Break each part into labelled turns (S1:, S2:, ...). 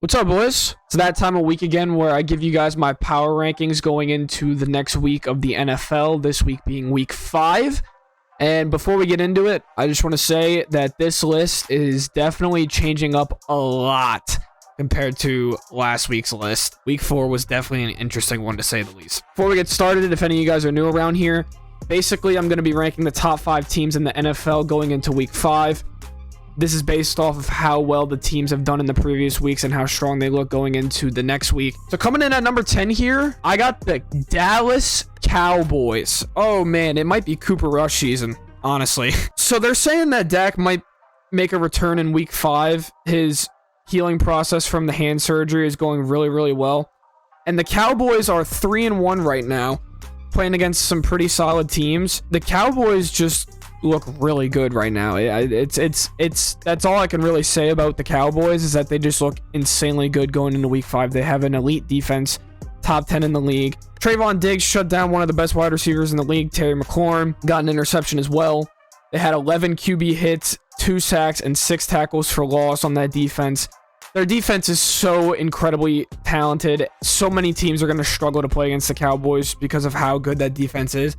S1: What's up, boys? It's that time of week again where I give you guys my power rankings going into the next week of the NFL, this week being week 5. And before we get into it, I just want to say that this list is definitely changing up a lot compared to last week's list. Week 4 was definitely an interesting one, to say the least. Before we get started, if any of you guys are new around here, basically I'm going to be ranking the top 5 teams in the NFL going into week 5. This is based off of how well the teams have done in the previous weeks and how strong they look going into the next week. So coming in at number 10 here, I got the Dallas Cowboys. Oh man, it might be Cooper Rush season, honestly. So they're saying that Dak might make a return in week 5. His healing process from the hand surgery is going really, really well. And the Cowboys are 3-1 right now, playing against some pretty solid teams. The Cowboys just look really good right now. It's that's all I can really say about the Cowboys, is that they just look insanely good going into week 5. They have an elite defense, top 10 in the league. Trayvon Diggs shut down one of the best wide receivers in the league, Terry McLaurin, got an interception as well. They had 11 QB hits, 2 sacks, and 6 tackles for loss on that defense. Their defense is so incredibly talented. So many teams are going to struggle to play against the Cowboys because of how good that defense is.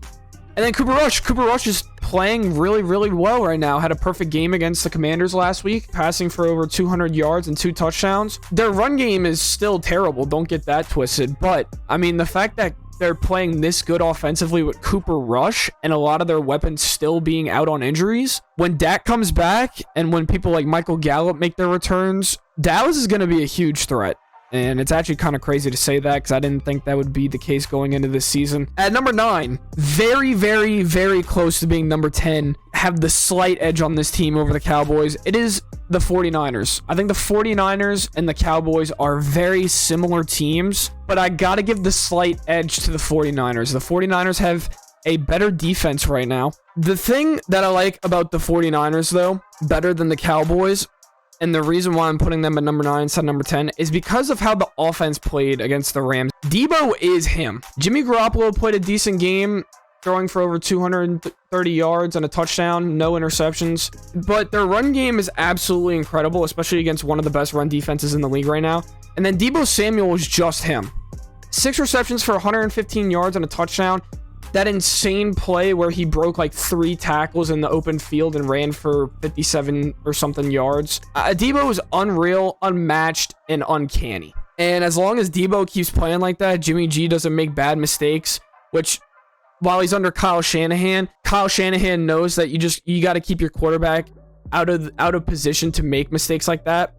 S1: And then Cooper Rush is playing really, really well right now. Had a perfect game against the Commanders last week, passing for over 200 yards and 2 touchdowns. Their run game is still terrible. Don't get that twisted. But, I mean, the fact that they're playing this good offensively with Cooper Rush and a lot of their weapons still being out on injuries, when Dak comes back and when people like Michael Gallup make their returns, Dallas is going to be a huge threat. And it's actually kind of crazy to say that because I didn't think that would be the case going into this season. At number 9, very, very, very close to being number 10, have the slight edge on this team over the Cowboys. It is the 49ers. I think the 49ers and the Cowboys are very similar teams, but I got to give the slight edge to the 49ers. The 49ers have a better defense right now. The thing that I like about the 49ers, though, better than the Cowboys, and the reason why I'm putting them at number 9 instead of number 10 is because of how the offense played against the Rams. Debo is him. Jimmy Garoppolo played a decent game, throwing for over 230 yards and a touchdown, no interceptions. But their run game is absolutely incredible, especially against one of the best run defenses in the league right now. And then Debo Samuel is just him. 6 receptions for 115 yards and a touchdown. That insane play where he broke like 3 tackles in the open field and ran for 57 or something yards. Debo is unreal, unmatched, and uncanny. And as long as Debo keeps playing like that, Jimmy G doesn't make bad mistakes, which while he's under Kyle Shanahan knows that you got to keep your quarterback out of position to make mistakes like that,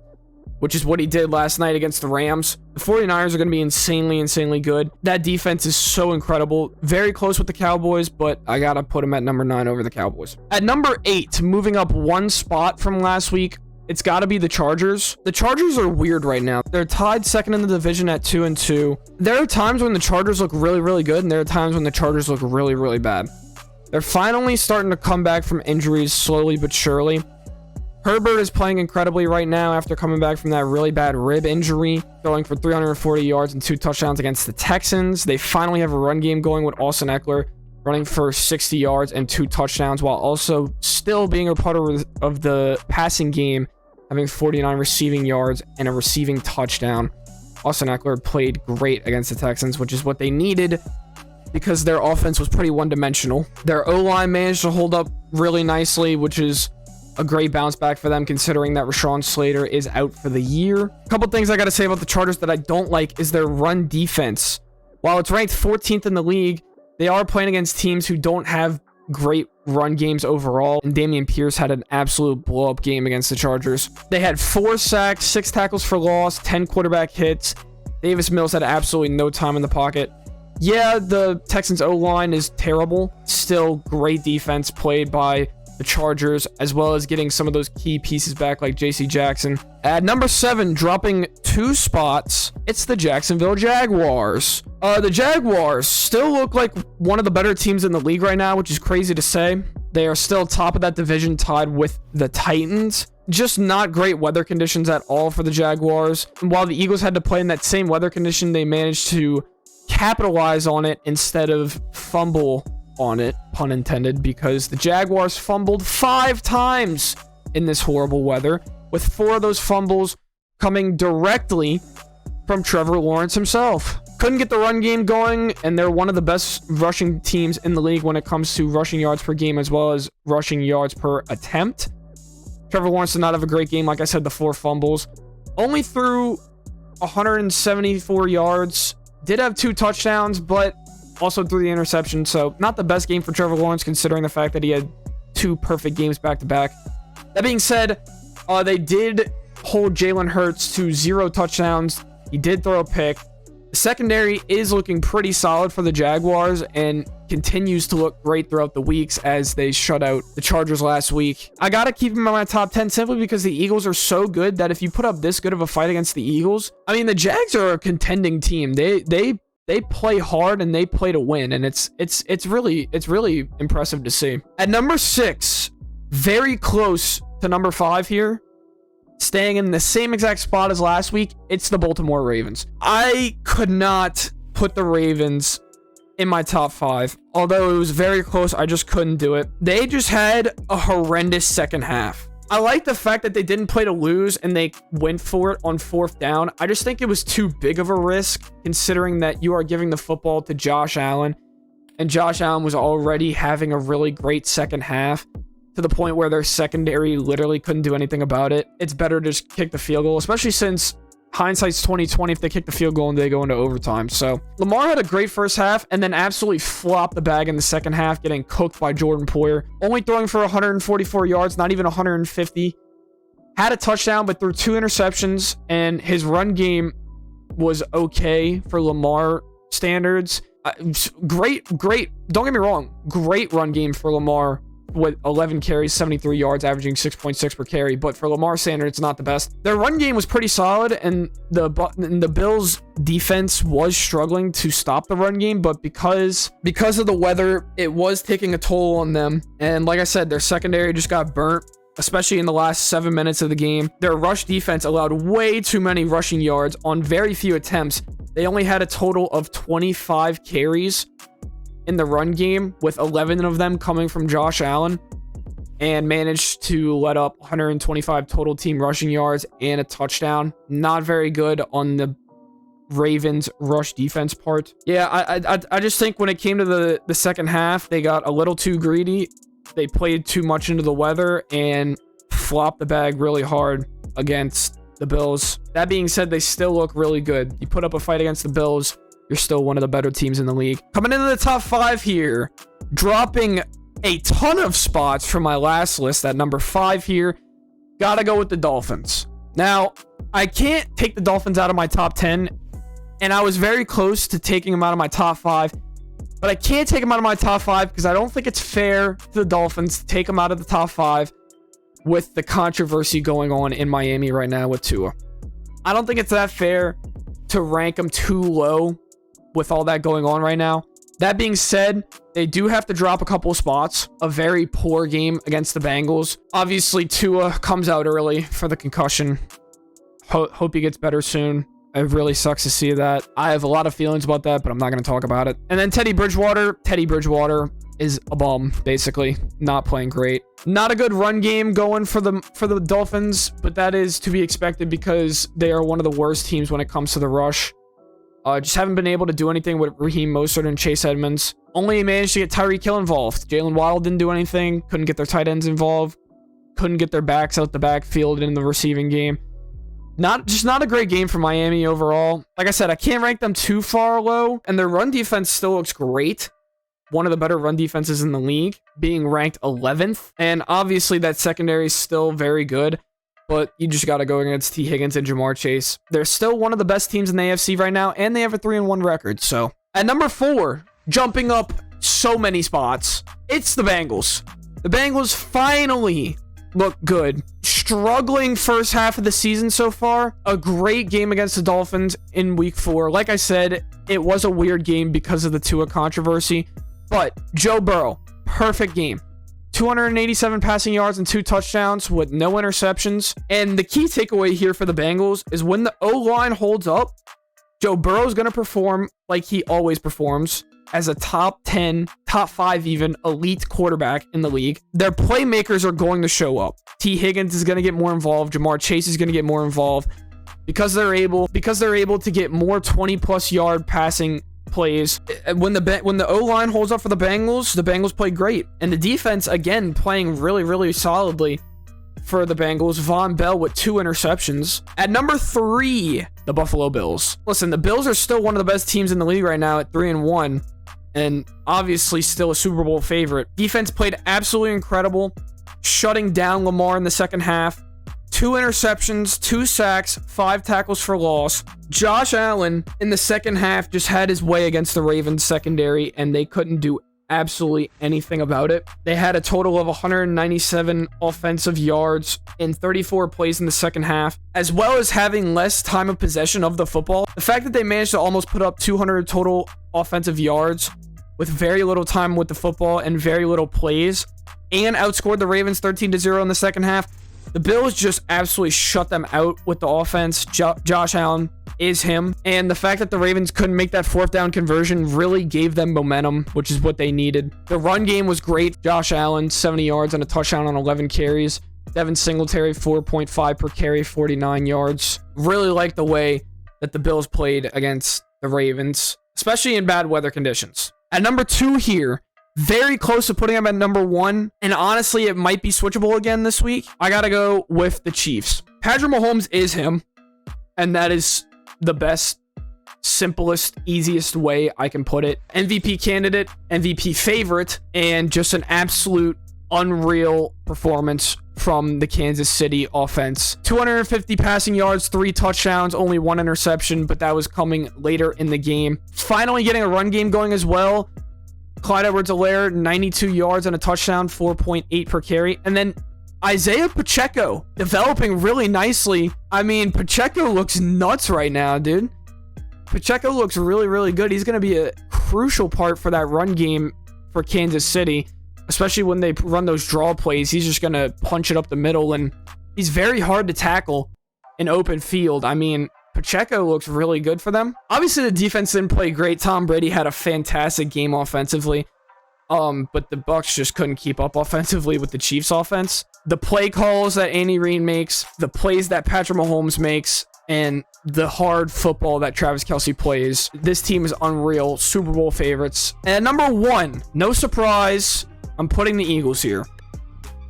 S1: which is what he did last night against the Rams. The 49ers are going to be insanely good. That defense is so incredible. Very close with the Cowboys, but I got to put them at number 9 over the Cowboys. At number 8, moving up 1 spot from last week, it's got to be the Chargers. The Chargers are weird right now. They're tied second in the division at 2-2. There are times when the Chargers look really, really good, and there are times when the Chargers look really, really bad. They're finally starting to come back from injuries slowly but surely. Herbert is playing incredibly right now after coming back from that really bad rib injury, throwing for 340 yards and 2 touchdowns against the Texans. They finally have a run game going with Austin Eckler, running for 60 yards and 2 touchdowns, while also still being a part of the passing game, having 49 receiving yards and a receiving touchdown. Austin Eckler played great against the Texans, which is what they needed because their offense was pretty one-dimensional. Their O-line managed to hold up really nicely, which is a great bounce back for them considering that Rashawn Slater is out for the year. A couple things I got to say about the Chargers that I don't like is their run defense. While it's ranked 14th in the league, they are playing against teams who don't have great run games overall, and Dameon Pierce had an absolute blow-up game against the Chargers. They had 4 sacks, 6 tackles for loss, 10 quarterback hits. Davis Mills had absolutely no time in the pocket. Yeah, the Texans O-line is terrible. Still great defense played by the Chargers, as well as getting some of those key pieces back like JC Jackson. At number 7, dropping 2 spots, it's the Jacksonville Jaguars. The Jaguars still look like one of the better teams in the league right now, which is crazy to say. They are still top of that division, tied with the Titans. Just not great weather conditions at all for the Jaguars. And while the Eagles had to play in that same weather condition, they managed to capitalize on it instead of fumble on it, pun intended, because the Jaguars fumbled 5 times in this horrible weather, with 4 of those fumbles coming directly from Trevor Lawrence himself. Couldn't get the run game going, and they're one of the best rushing teams in the league when it comes to rushing yards per game as well as rushing yards per attempt. Trevor Lawrence did not have a great game. Like I said, the 4 fumbles. Only threw 174 yards. Did have 2 touchdowns, but also threw the interception. So not the best game for Trevor Lawrence considering the fact that he had 2 perfect games back-to-back. That being said, they did hold Jalen Hurts to 0 touchdowns. He did throw a pick. The secondary is looking pretty solid for the Jaguars and continues to look great throughout the weeks as they shut out the Chargers last week. I got to keep them in my top 10 simply because the Eagles are so good that if you put up this good of a fight against the Eagles, I mean, the Jags are a contending team. They play hard and they play to win, and it's really impressive to see. At number 6, very close to number 5 here, staying in the same exact spot as last week, it's the Baltimore Ravens. I could not put the Ravens in my top 5. Although it was very close, I just couldn't do it. They just had a horrendous second half. I like the fact that they didn't play to lose and they went for it on 4th down. I just think it was too big of a risk considering that you are giving the football to Josh Allen. And Josh Allen was already having a really great second half, to the point where their secondary literally couldn't do anything about it. It's better to just kick the field goal, especially since hindsight's 2020 if they kick the field goal and they go into overtime. So Lamar had a great first half and then absolutely flopped the bag in the second half, getting cooked by Jordan Poyer. Only throwing for 144 yards, not even 150. Had a touchdown, but threw 2 interceptions, and his run game was okay for Lamar standards. Great. Don't get me wrong. Great run game for Lamar, with 11 carries, 73 yards, averaging 6.6 per carry. But for Lamar standard, it's not the best. Their run game was pretty solid, and the Bills' defense was struggling to stop the run game. But because of the weather, it was taking a toll on them. And like I said, their secondary just got burnt, especially in the last 7 minutes of the game. Their rush defense allowed way too many rushing yards on very few attempts. They only had a total of 25 carries in the run game, with 11 of them coming from Josh Allen, and managed to let up 125 total team rushing yards and a touchdown. Not very good on the Ravens rush defense part. Yeah, I just think when it came to the second half, they got a little too greedy. They played too much into the weather and flopped the bag really hard against the Bills. That being said, they still look really good. You put up a fight against the Bills, you're still one of the better teams in the league. Coming into the top 5 here, dropping a ton of spots from my last list at number 5 here, gotta go with the Dolphins. Now, I can't take the Dolphins out of my top 10, and I was very close to taking them out of my top 5, but I can't take them out of my top 5 because I don't think it's fair to the Dolphins to take them out of the top 5 with the controversy going on in Miami right now with Tua. I don't think it's that fair to rank them too low with all that going on right now. That being said, they do have to drop a couple of spots. A very poor game against the Bengals. Obviously, Tua comes out early for the concussion. Hope he gets better soon. It really sucks to see that. I have a lot of feelings about that, but I'm not going to talk about it. And then Teddy Bridgewater is a bum, basically. Not playing great. Not a good run game going for the Dolphins, but that is to be expected because they are one of the worst teams when it comes to the rush. Just haven't been able to do anything with Raheem Mostert and Chase Edmonds. Only managed to get Tyreek Hill involved. Jalen Waddle didn't do anything. Couldn't get their tight ends involved. Couldn't get their backs out the backfield in the receiving game. Not a great game for Miami overall. Like I said, I can't rank them too far low, and their run defense still looks great. One of the better run defenses in the league, being ranked 11th. And obviously that secondary is still very good, but you just got to go against T. Higgins and Jamar Chase. They're still one of the best teams in the AFC right now, and they have a 3-1 record. So at number 4, jumping up so many spots, it's the Bengals. The Bengals finally look good. Struggling first half of the season so far. A great game against the Dolphins in week 4. Like I said, it was a weird game because of the Tua controversy, but Joe Burrow, perfect game. 287 passing yards and 2 touchdowns with no interceptions. And the key takeaway here for the Bengals is when the O-line holds up, Joe Burrow's going to perform like he always performs as a top 10, top 5 even, elite quarterback in the league. Their playmakers are going to show up. T. Higgins is going to get more involved. Jamar Chase is going to get more involved. because they're able to get more 20+ yard passing plays. When the O-line holds up for the Bengals play great. And the defense, again, playing really, really solidly for the Bengals. Von Bell with 2 interceptions. At number 3, the Buffalo Bills. Listen, the Bills are still one of the best teams in the league right now at 3-1, and obviously still a Super Bowl favorite. Defense played absolutely incredible, shutting down Lamar in the second half. 2 interceptions, 2 sacks, 5 tackles for loss. Josh Allen in the second half just had his way against the Ravens secondary, and they couldn't do absolutely anything about it. They had a total of 197 offensive yards in 34 plays in the second half, as well as having less time of possession of the football. The fact that they managed to almost put up 200 total offensive yards with very little time with the football and very little plays, and outscored the Ravens 13-0 in the second half. The Bills just absolutely shut them out with the offense. Josh Allen is him. And the fact that the Ravens couldn't make that 4th down conversion really gave them momentum, which is what they needed. The run game was great. Josh Allen, 70 yards and a touchdown on 11 carries. Devin Singletary, 4.5 per carry, 49 yards. Really like the way that the Bills played against the Ravens, especially in bad weather conditions. At number 2 here, very close to putting him at number 1, and honestly, it might be switchable again this week. I gotta go with the Chiefs. Patrick Mahomes is him, and that is the best, simplest, easiest way I can put it. MVP candidate, MVP favorite, and just an absolute unreal performance from the Kansas City offense. 250 passing yards, 3 touchdowns, only 1 interception, but that was coming later in the game. Finally getting a run game going as well. Clyde Edwards-Helaire, 92 yards and a touchdown, 4.8 per carry. And then Isaiah Pacheco developing really nicely. I mean, Pacheco looks nuts right now, dude. Pacheco looks really, really good. He's going to be a crucial part for that run game for Kansas City, especially when they run those draw plays. He's just going to punch it up the middle, and he's very hard to tackle in open field. I mean, Pacheco looks really good for them. Obviously, the defense didn't play great. Tom Brady had a fantastic game offensively, but the Bucs just couldn't keep up offensively with the Chiefs' offense. The play calls that Andy Reid makes, the plays that Patrick Mahomes makes, and the hard football that Travis Kelce plays. This team is unreal. Super Bowl favorites. And at number 1, no surprise, I'm putting the Eagles here.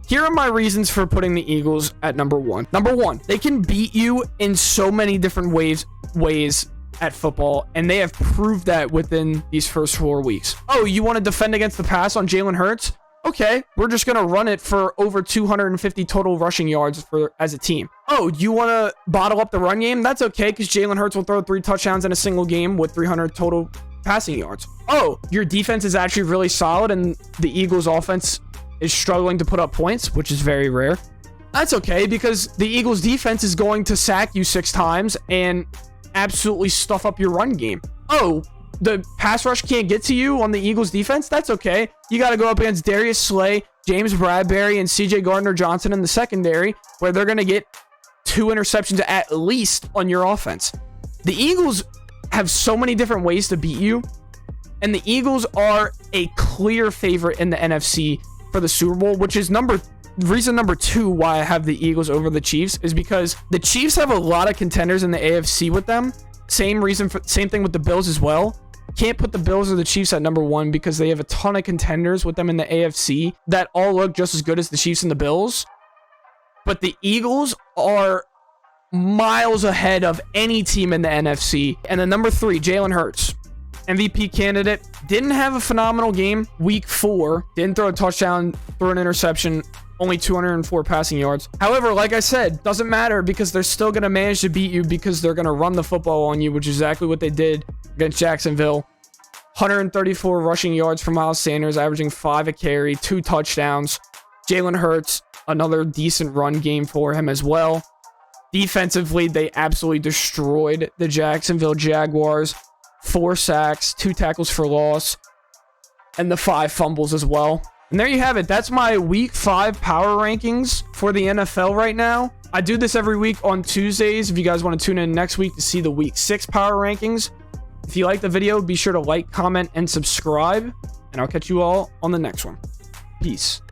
S1: Here are my reasons for putting the Eagles at number 1. Number 1, they can beat you in so many different ways at football, and they have proved that within these first 4 weeks. Oh, you want to defend against the pass on Jalen Hurts? Okay, we're just going to run it for over 250 total rushing yards as a team. Oh, you want to bottle up the run game? That's okay, because Jalen Hurts will throw 3 touchdowns in a single game with 300 total passing yards. Oh, your defense is actually really solid, and the Eagles' offense is struggling to put up points, which is very rare. That's okay, because the Eagles defense is going to sack you 6 times and absolutely stuff up your run game. Oh, the pass rush can't get to you on the Eagles defense? That's okay. You got to go up against Darius Slay, James Bradbury, and CJ Gardner-Johnson in the secondary, where they're going to get 2 interceptions at least on your offense. The Eagles have so many different ways to beat you, and the Eagles are a clear favorite in the NFC for the Super Bowl, which is reason number 2 why I have the Eagles over the Chiefs, is because the Chiefs have a lot of contenders in the AFC with them. Same thing with the Bills as well. Can't put the Bills or the Chiefs at number 1 because they have a ton of contenders with them in the AFC that all look just as good as the Chiefs and the Bills. But the Eagles are miles ahead of any team in the NFC. And then number 3, Jalen Hurts. MVP candidate, didn't have a phenomenal game. Week 4, didn't throw a touchdown, threw an interception, only 204 passing yards. However, like I said, doesn't matter because they're still going to manage to beat you because they're going to run the football on you, which is exactly what they did against Jacksonville. 134 rushing yards for Miles Sanders, averaging 5 a carry, 2 touchdowns. Jalen Hurts, another decent run game for him as well. Defensively, they absolutely destroyed the Jacksonville Jaguars. 4 sacks, 2 tackles for loss, and the 5 fumbles as well. And there you have it. That's my week 5 power rankings for the NFL right now. I do this every week on Tuesdays. If you guys want to tune in next week to see the week 6 power rankings. If you like the video, be sure to like, comment, and subscribe. And I'll catch you all on the next one. Peace.